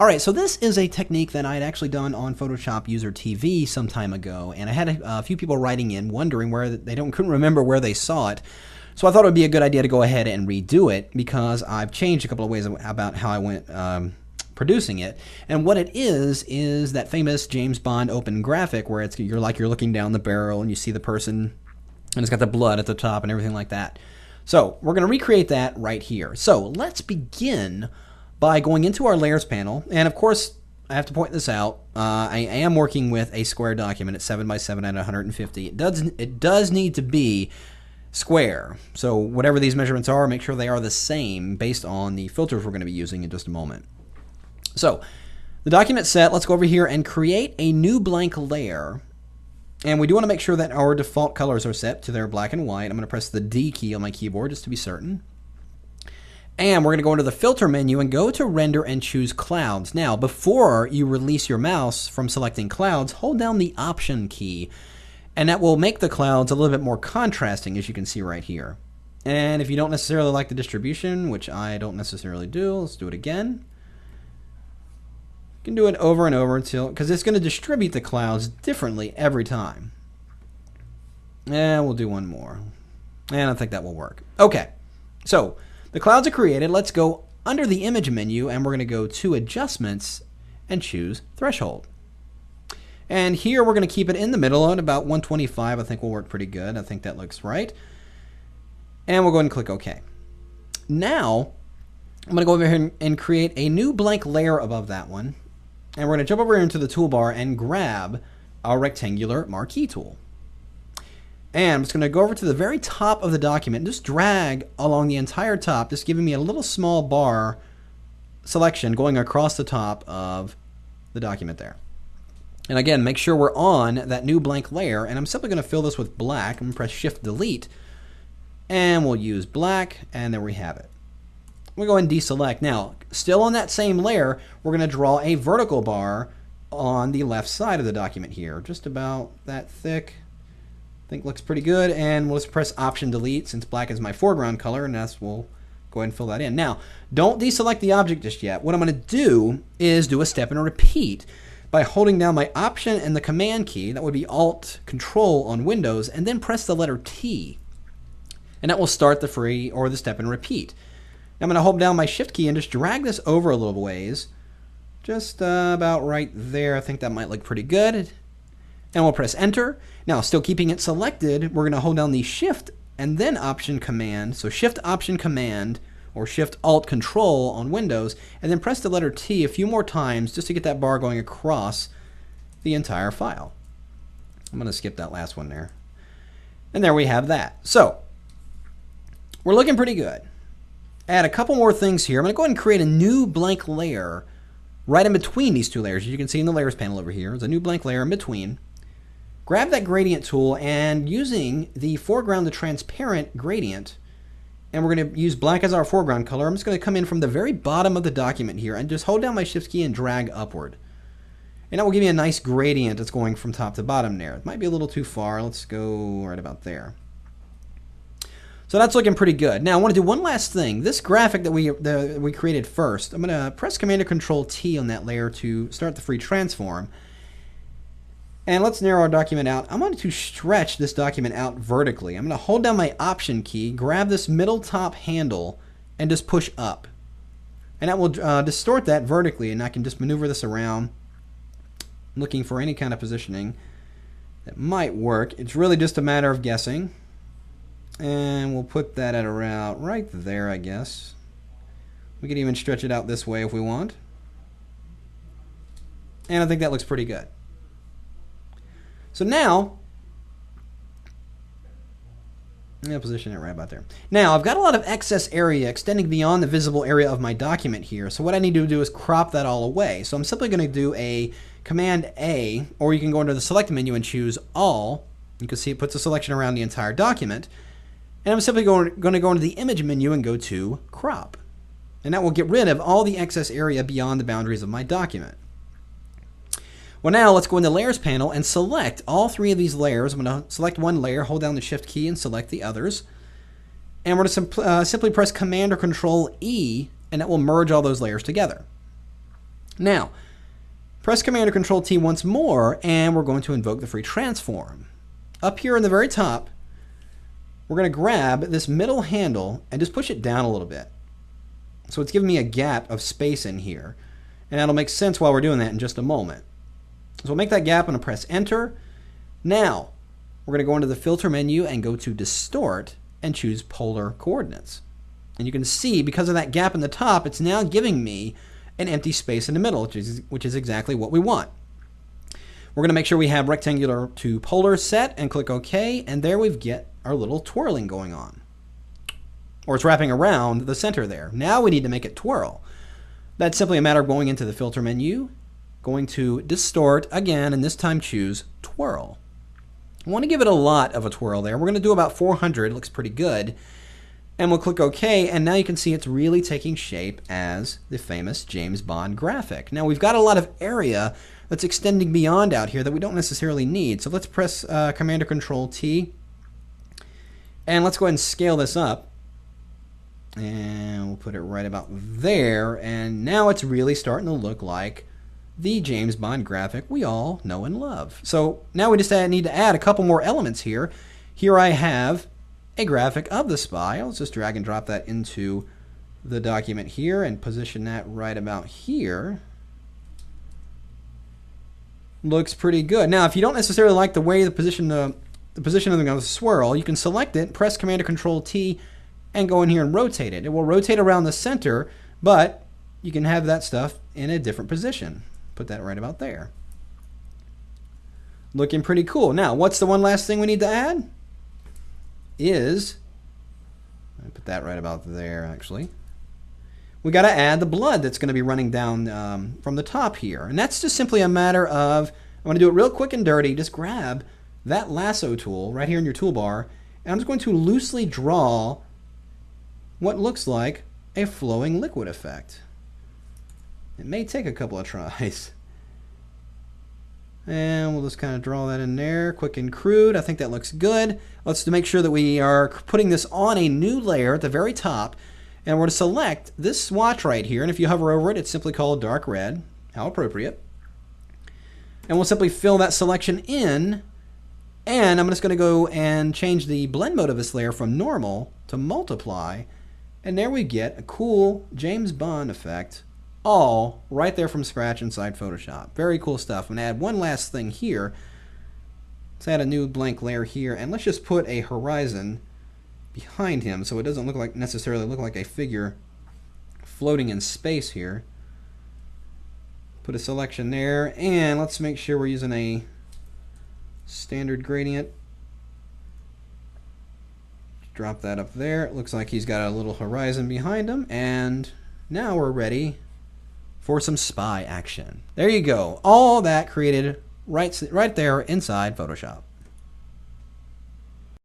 All right, so this is a technique that I had actually done on Photoshop User TV some time ago, and I had a few people writing in wondering where couldn't remember where they saw it. So I thought it would be a good idea to go ahead and redo it because I've changed a couple of ways about how I went producing it. And what it is that famous James Bond open graphic where you're looking down the barrel and you see the person and it's got the blood at the top and everything like that. So we're going to recreate that right here. So let's begin by going into our layers panel, and of course I have to point this out. I am working with a square document at 7x7 at 150. It does need to be square. So whatever these measurements are, make sure they are the same based on the filters we're going to be using in just a moment. So the document's set. Let's go over here and create a new blank layer. And we do want to make sure that our default colors are set to their black and white. I'm going to press the D key on my keyboard just to be certain. And we're going to go into the filter menu and go to render and choose clouds. Now, before you release your mouse from selecting clouds, hold down the option key, and that will make the clouds a little bit more contrasting, as you can see right here. And if you don't necessarily like the distribution, which I don't necessarily do, let's do it again. You can do it over and over because it's going to distribute the clouds differently every time. And we'll do one more. And I think that will work. Okay, so the clouds are created. Let's go under the image menu and we're going to go to adjustments and choose threshold. And here we're going to keep it in the middle at about 125. I think will work pretty good. I think that looks right. And we'll go ahead and click OK. Now I'm going to go over here and create a new blank layer above that one. And we're going to jump over here into the toolbar and grab our rectangular marquee tool. And I'm just going to go over to the very top of the document and just drag along the entire top, just giving me a little small bar selection going across the top of the document there. And again, make sure we're on that new blank layer, and I'm simply going to fill this with black. I'm going to press Shift Delete, and we'll use black, and there we have it. We'll go ahead and deselect. Now, still on that same layer, we're going to draw a vertical bar on the left side of the document here, just about that thick. I think looks pretty good, and we'll just press Option Delete since black is my foreground color, and we'll go ahead and fill that in. Now, don't deselect the object just yet. What I'm going to do is do a step and a repeat by holding down my Option and the Command key. That would be Alt Control on Windows, and then press the letter T, and that will start the free or the step and repeat. Now I'm going to hold down my Shift key and just drag this over a little ways, just about right there. I think that might look pretty good. And we'll press Enter. Now, still keeping it selected, we're going to hold down the Shift and then Option Command. So Shift Option Command or Shift Alt Control on Windows, and then press the letter T a few more times just to get that bar going across the entire file. I'm going to skip that last one there. And there we have that. So we're looking pretty good. Add a couple more things here. I'm going to go ahead and create a new blank layer right in between these two layers. As you can see in the layers panel over here, there's a new blank layer in between. Grab that gradient tool, and using the foreground to transparent gradient, and we're going to use black as our foreground color. I'm just going to come in from the very bottom of the document here and just hold down my Shift key and drag upward. And that will give me a nice gradient that's going from top to bottom there. It might be a little too far. Let's go right about there. So that's looking pretty good. Now I want to do one last thing. This graphic that we created first, I'm going to press Command or Control T on that layer to start the free transform. And let's narrow our document out. I'm going to stretch this document out vertically. I'm going to hold down my Option key, grab this middle top handle, and just push up. And that will distort that vertically, and I can just maneuver this around, looking for any kind of positioning that might work. It's really just a matter of guessing. And we'll put that at around right there, I guess. We could even stretch it out this way if we want. And I think that looks pretty good. So now, I'll position it right about there. Now, I've got a lot of excess area extending beyond the visible area of my document here. So what I need to do is crop that all away. So I'm simply going to do a Command A, or you can go into the Select menu and choose All. You can see it puts a selection around the entire document. And I'm simply going to go into the Image menu and go to Crop. And that will get rid of all the excess area beyond the boundaries of my document. Well, now let's go into the Layers panel and select all three of these layers. I'm going to select one layer, hold down the Shift key, and select the others. And we're going to simply press Command or Control E, and that will merge all those layers together. Now, press Command or Control T once more, and we're going to invoke the free transform. Up here in the very top, we're going to grab this middle handle and just push it down a little bit. So it's giving me a gap of space in here. And that'll make sense while we're doing that in just a moment. So we'll make that gap and press Enter. Now, we're going to go into the Filter menu and go to Distort and choose Polar Coordinates. And you can see, because of that gap in the top, it's now giving me an empty space in the middle, which is exactly what we want. We're going to make sure we have rectangular to polar set and click OK, and there we get our little twirling going on. Or it's wrapping around the center there. Now we need to make it twirl. That's simply a matter of going into the Filter menu, going to Distort again, and this time choose Twirl. I want to give it a lot of a twirl there. We're going to do about 400. It looks pretty good. And we'll click OK, and now you can see it's really taking shape as the famous James Bond graphic. Now we've got a lot of area that's extending beyond out here that we don't necessarily need. So let's press Command or Control T, and let's go ahead and scale this up. And we'll put it right about there, and now it's really starting to look like the James Bond graphic we all know and love. So now we just need to add a couple more elements here. Here I have a graphic of the spy. Let's just drag and drop that into the document here and position that right about here. Looks pretty good. Now, if you don't necessarily like the way the position of the swirl, you can select it, press Command or Control T, and go in here and rotate it. It will rotate around the center, but you can have that stuff in a different position. Put that right about there. Looking pretty cool. Now, what's the one last thing we need to add? I put that right about there, actually. We got to add the blood that's going to be running down from the top here. And that's just simply a matter of, I'm going to do it real quick and dirty. Just grab that lasso tool right here in your toolbar, and I'm just going to loosely draw what looks like a flowing liquid effect. It may take a couple of tries. And we'll just kind of draw that in there, quick and crude. I think that looks good. Let's make sure that we are putting this on a new layer at the very top. And we're going to select this swatch right here. And if you hover over it, it's simply called dark red. How appropriate. And we'll simply fill that selection in. And I'm just going to go and change the blend mode of this layer from normal to multiply. And there we get a cool James Bond effect, all right there from scratch inside Photoshop. Very cool stuff. I'm going to add one last thing here. Let's add a new blank layer here, and let's just put a horizon behind him so it doesn't necessarily look like a figure floating in space here. Put a selection there, and let's make sure we're using a standard gradient. Drop that up there. It looks like he's got a little horizon behind him, and now we're ready for some spy action. There you go. All that created right there inside Photoshop.